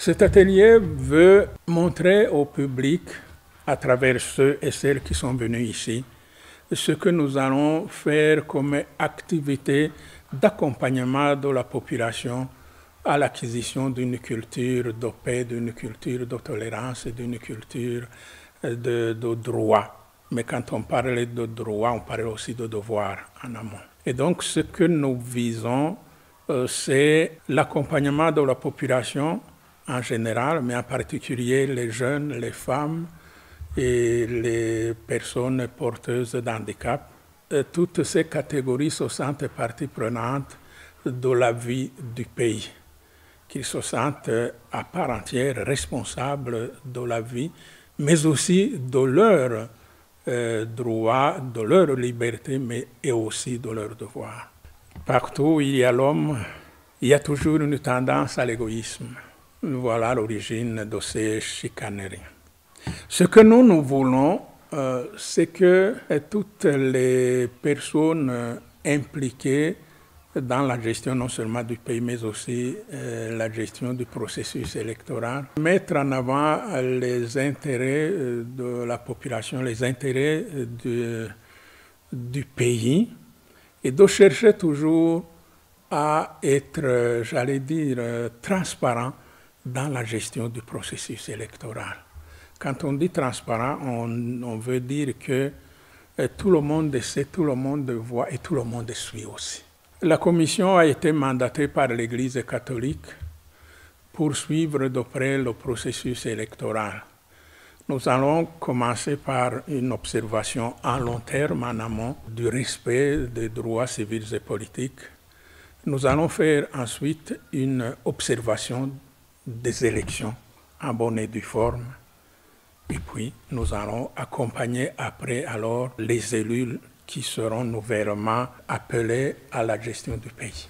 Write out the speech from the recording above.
Cet atelier veut montrer au public, à travers ceux et celles qui sont venus ici, ce que nous allons faire comme activité d'accompagnement de la population à l'acquisition d'une culture de paix, d'une culture de tolérance et d'une culture de droit. Mais quand on parle de droit, on parle aussi de devoir en amont. Et donc, ce que nous visons, c'est l'accompagnement de la population en général, mais en particulier les jeunes, les femmes et les personnes porteuses d'handicap. Toutes ces catégories se sentent partie prenante de la vie du pays, qu'ils se sentent à part entière responsables de la vie, mais aussi de leurs droits, de leur liberté, mais et aussi de leurs devoirs. Partout où il y a l'homme, il y a toujours une tendance à l'égoïsme. Voilà l'origine de ces chicaneries. Ce que nous voulons, c'est que toutes les personnes impliquées dans la gestion non seulement du pays, mais aussi la gestion du processus électoral, mettre en avant les intérêts de la population, les intérêts du pays, et de chercher toujours à être, j'allais dire, transparent dans la gestion du processus électoral. Quand on dit transparent, on veut dire que tout le monde sait, tout le monde voit et tout le monde suit aussi. La commission a été mandatée par l'Église catholique pour suivre de près le processus électoral. Nous allons commencer par une observation à long terme en amont du respect des droits civils et politiques. Nous allons faire ensuite une observation des élections en bonne et due forme. Et puis, nous allons accompagner après alors les élus qui seront nouvellement appelés à la gestion du pays.